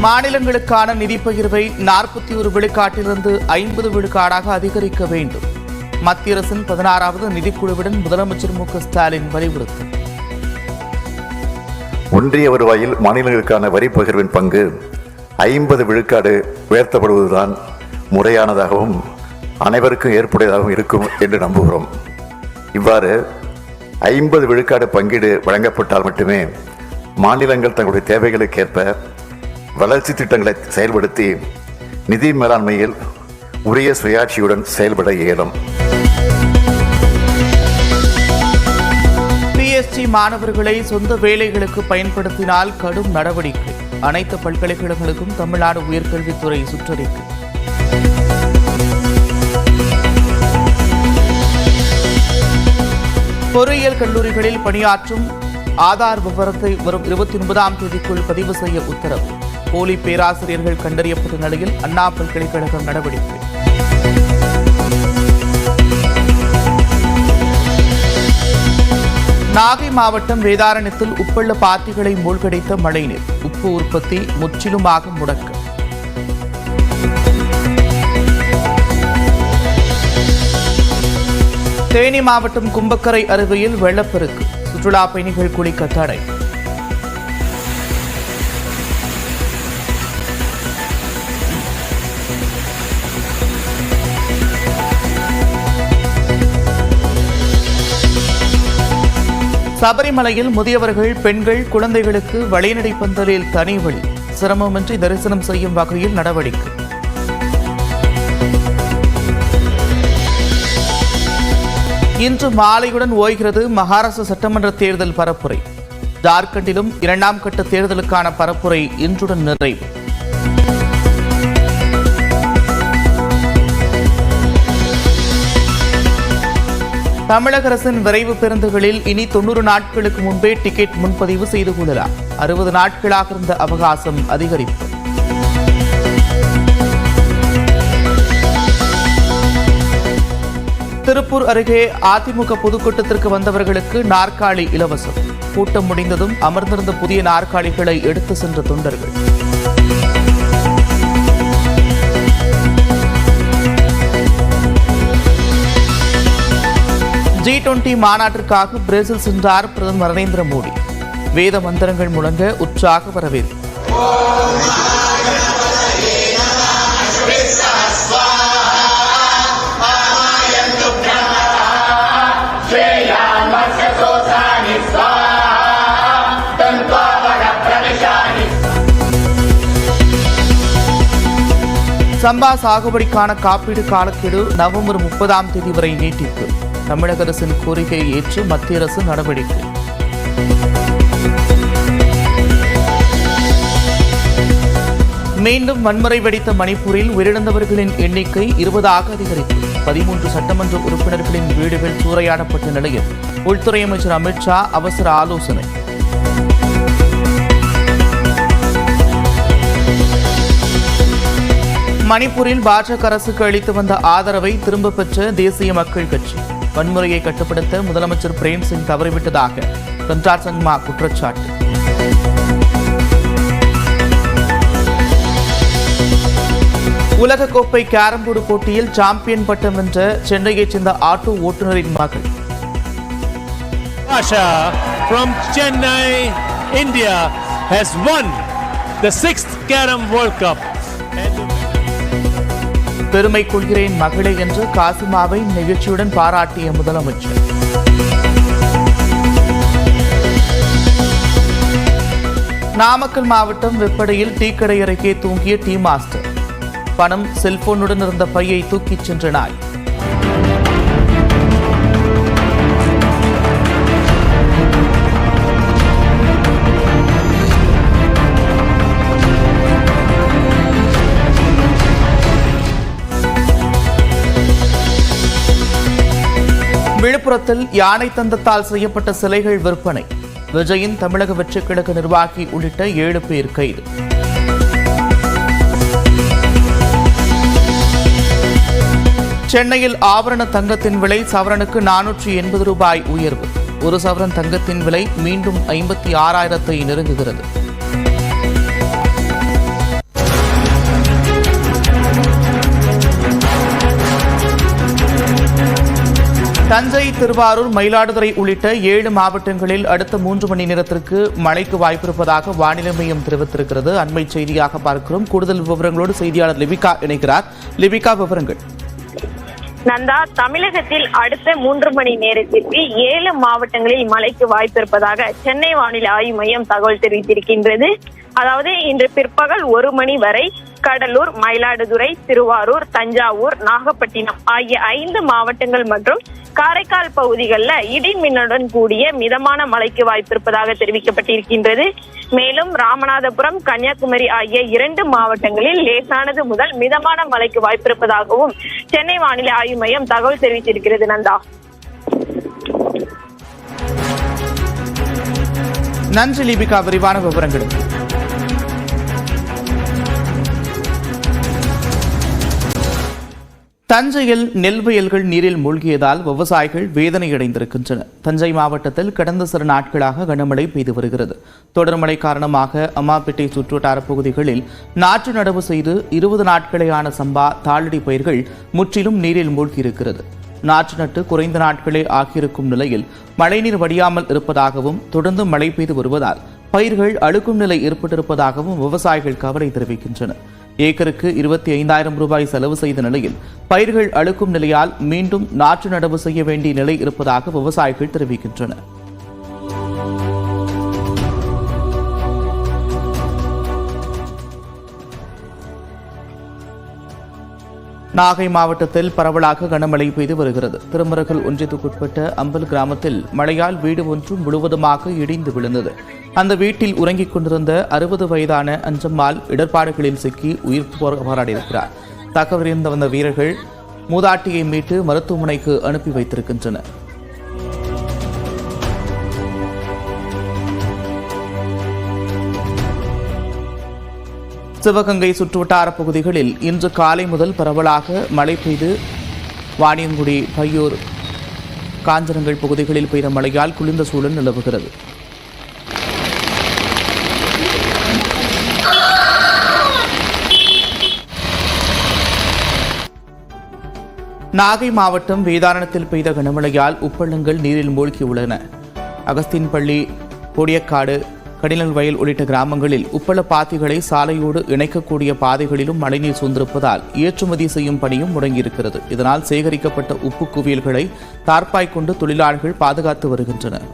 மாநிலங்களுக்கான நிதி பகிர்வை 41 விழுக்காட்டிலிருந்து 50 விழுக்காடாக அதிகரிக்க வேண்டும். மத்திய அரசின் 16வது நிதிக்குழுவுடன் முதலமைச்சர் மு.க.ஸ்டாலின் வலியுறுத்தல். ஒன்றிய வருவாயில் மாநிலங்களுக்கான வரி பகிர்வின் பங்கு 50 விழுக்காடு உயர்த்தப்படுவதுதான் முறையானதாகவும் அனைவருக்கும் ஏற்புடையதாகவும் இருக்கும் என்று நம்புகிறோம். இவ்வாறு 50 விழுக்காடு பங்கீடு வழங்கப்பட்டால் மட்டுமே மாநிலங்கள் தங்களுடைய தேவைகளுக்கேற்ப வளர்ச்சி திட்டங்களை செயல்படுத்தி நிதி மேலாண்மையில் உரிய சுயாட்சியுடன் செயல்பட இயலும். பிஎஸ்டி மாணவர்களை சொந்த வேலைகளுக்கு பயன்படுத்தினால் கடும் நடவடிக்கை. அனைத்து பல்கலைக்கழகங்களுக்கும் தமிழ்நாடு உயர்கல்வித்துறை சுற்றறிக்கை. பொறியியல் கல்லூரிகளில் பணியாற்றும் ஆதார் விவரத்தை வரும் 29ஆம் தேதிக்குள் பதிவு செய்ய உத்தரவு. போலி பேராசிரியர்கள் கண்டறியப்பட்ட நிலையில் அண்ணா பல்கலைக்கழகம் நடவடிக்கை. நாகை மாவட்டம் வேதாரண்யத்தில் உப்புள்ள பாத்திகளை மூழ்கடித்த மழைநீர். உப்பு உற்பத்தி முற்றிலுமாக முடக்கம். தேனி மாவட்டம் கும்பக்கரை அருவியில் வெள்ளப்பெருக்கு. சுற்றுலா பயணிகள் குளிக்க தடை. சபரிமலையில் முதியவர்கள், பெண்கள், குழந்தைகளுக்கு வழிநடை பந்தலில் தனி வழி. சிரமமின்றி தரிசனம் செய்யும் வகையில் நடவடிக்கை. இன்று மாலையுடன் ஓய்கிறது மகாராஷ்டிர சட்டமன்ற தேர்தல் பரப்புரை. ஜார்க்கண்டிலும் 2ஆம் கட்ட தேர்தலுக்கான பரப்புரை இன்றுடன் நிறைவு. தமிழக அரசின் விரைவு பேருந்துகளில் இனி 90 நாட்களுக்கு முன்பே டிக்கெட் முன்பதிவு செய்து கொள்ளலாம். 60 நாட்களாக இருந்த அவகாசம் அதிகரிப்பு. திருப்பூர் அருகே அதிமுக பொதுக்கூட்டத்திற்கு வந்தவர்களுக்கு நாற்காலி இலவசம். கூட்டம் முடிந்ததும் அமர்ந்திருந்த புதிய நாற்காலிகளை எடுத்து சென்ற தொண்டர்கள். G20 மாநாட்டிற்காக பிரேசில் சென்றார் பிரதமர் நரேந்திர மோடி. வேத மந்திரங்கள் முழங்க உற்சாக வரவேற்பு. சம்பா சாகுபடிக்கான காப்பீடு காலக்கெடு நவம்பர் 30ஆம் தேதி வரை நீட்டிப்பு. தமிழக அரசின் கோரிக்கையை ஏற்று மத்திய அரசு நடவடிக்கை. மீண்டும் வன்முறை வெடித்த மணிப்பூரில் உயிரிழந்தவர்களின் எண்ணிக்கை 20ஆக அதிகரிப்பு. 13 சட்டமன்ற உறுப்பினர்களின் வீடுகள் சூறையாடப்பட்ட நிலையில் உள்துறை அமைச்சர் அமித்ஷா அவசர ஆலோசனை. மணிப்பூரில் பாஜக அரசுக்கு அளித்து வந்த ஆதரவை திரும்பப் பெற்ற தேசிய மக்கள் கட்சி. வன்முறையை கட்டுப்படுத்த முதலமைச்சர் பிரேம்சிங் தவறிவிட்டதாக கன்ராட் சங்மா குற்றச்சாட்டு. உலகக்கோப்பை கேரம்போர்டு போட்டியில் சாம்பியன் பட்டம் வென்ற சென்னையைச் சேர்ந்த ஆட்டோ ஓட்டுநரின் மகள். Asha from Chennai, India has won the 6th Carom World Cup. பெருமை கொள்கிறேன் மகளே என்று காசிமாவை நிகழ்ச்சியுடன் பாராட்டிய முதலமைச்சர். நாமக்கல் மாவட்டம் வெப்படையில் டீக்கடை அருகே தூங்கிய டீ மாஸ்டர். பணம், செல்போனுடன் இருந்த பையை தூக்கிச் சென்ற நாய். விழுப்புரத்தில் யானை தந்தத்தால் செய்யப்பட்ட சிலைகள் விற்பனை. விஜயின் தமிழக வெற்றிக் கழக நிர்வாகி உள்ளிட்ட 7 பேர் கைது. சென்னையில் ஆபரண தங்கத்தின் விலை சவரனுக்கு 480 ரூபாய் உயர்வு. ஒரு சவரன் தங்கத்தின் விலை மீண்டும் 56,000 நெருங்குகிறது. தஞ்சை, திருவாரூர், மயிலாடுதுறை உள்ளிட்ட 7 மாவட்டங்களில் அடுத்த 3 மணி நேரத்திற்கு மழைக்கு வாய்ப்பிருப்பதாக வானிலை மையம் தெரிவித்திருக்கிறது. அண்மை செய்தியாக பார்க்கிறோம். கூடுதல் விவரங்களோடு செய்தியாளர் லிபிகா இணைக்கிறார். லிபிகா, விவரங்கள். நந்தா, தமிழகத்தில் அடுத்த 3 மணி நேரத்திற்கு 7 மாவட்டங்களில் மழைக்கு வாய்ப்பிருப்பதாக சென்னை வானிலை ஆய்வு மையம் தகவல் தெரிவித்திருக்கின்றது. அதாவது இன்று பிற்பகல் 1 மணி வரை கடலூர், மயிலாடுதுறை, திருவாரூர், தஞ்சாவூர், நாகப்பட்டினம் ஆகிய 5 மாவட்டங்கள் மற்றும் காரைக்கால் பகுதிகளில் இடி மின்னலுடன் கூடிய மிதமான மழைக்கு வாய்ப்பிருப்பதாக தெரிவிக்கப்பட்டிருக்கின்றது. மேலும் ராமநாதபுரம், கன்னியாகுமரி ஆகிய 2 மாவட்டங்களில் லேசானது முதல் மிதமான மழைக்கு வாய்ப்பிருப்பதாகவும் சென்னை வானிலை ஆய்வு மையம் தகவல் தெரிவித்திருக்கிறது. நந்தா, நன்றி லிபிகா, விரிவான விவரங்களுக்கு. தஞ்சையில் நெல் வயல்கள் நீரில் மூழ்கியதால் விவசாயிகள் வேதனையடைந்திருக்கின்றனர். தஞ்சை மாவட்டத்தில் கடந்த சில நாட்களாக கனமழை பெய்து வருகிறது. தொடர் மழை காரணமாக அம்மாப்பேட்டை சுற்றுவட்டார பகுதிகளில் நாற்று நடவு செய்து 20 நாட்களேயான சம்பா, தாளடி பயிர்கள் முற்றிலும் நீரில் மூழ்கியிருக்கிறது. நாற்று நட்டு குறைந்த நாட்களே ஆகியிருக்கும் நிலையில் மழைநீர் வடியாமல் இருப்பதாகவும் தொடர்ந்து மழை பெய்து வருவதால் பயிர்கள் அழுக்கும் நிலை ஏற்பட்டிருப்பதாகவும் விவசாயிகள் கவலை தெரிவிக்கின்றனர். ஏக்கருக்கு 25,000 ரூபாய் செலவு செய்த நிலையில் பயிர்கள் அழுக்கும் நிலையால் மீண்டும் நாற்று நடவு செய்ய வேண்டிய நிலை இருப்பதாக விவசாயிகள் தெரிவிக்கின்றனர். நாகை மாவட்டத்தில் பரவலாக கனமழை பெய்து வருகிறது. திருமருகல் ஒன்றியத்துக்குட்பட்ட அம்பல் கிராமத்தில் மழையால் வீடு ஒன்று முழுவதுமாக இடிந்து விழுந்தது. அந்த வீட்டில் உறங்கிக் கொண்டிருந்த 60 வயதான அஞ்சம்மாள் இடர்பாடுகளில் சிக்கி உயிர் போராடியிருக்கிறார். தகவலறிந்த வந்த வீரர்கள் மூதாட்டியை மீட்டு மருத்துவமனைக்கு அனுப்பி வைத்திருக்கின்றனர். சிவகங்கை சுற்றுவட்டார பகுதிகளில் இன்று காலை முதல் பரவலாக மழை பெய்து வாணியங்குடி, பையூர், காஞ்சனங்கள் பகுதிகளில் பெய்த மழையால் குளிர்ந்த சூழல் நிலவுகிறது. நாகை மாவட்டம் வேதாரண்யத்தில் பெய்த கனமழையால் உப்பளங்கள் நீரில் மூழ்கியுள்ளன. அகஸ்தீன்பள்ளி, கோடியக்காடு, கடினல் வயல் உள்ளிட்ட கிராமங்களில் உப்பள பாத்திகளை சாலையோடு இணைக்கக்கூடிய பாதைகளிலும் மழைநீர் சூழ்ந்திருப்பதால் ஏற்றுமதி செய்யும் பணியும் முடங்கியிருக்கிறது. இதனால் சேகரிக்கப்பட்ட உப்பு குவியல்களை தார்ப்பாய் கொண்டு தொழிலாளர்கள் பாதுகாத்து வருகின்றனர்.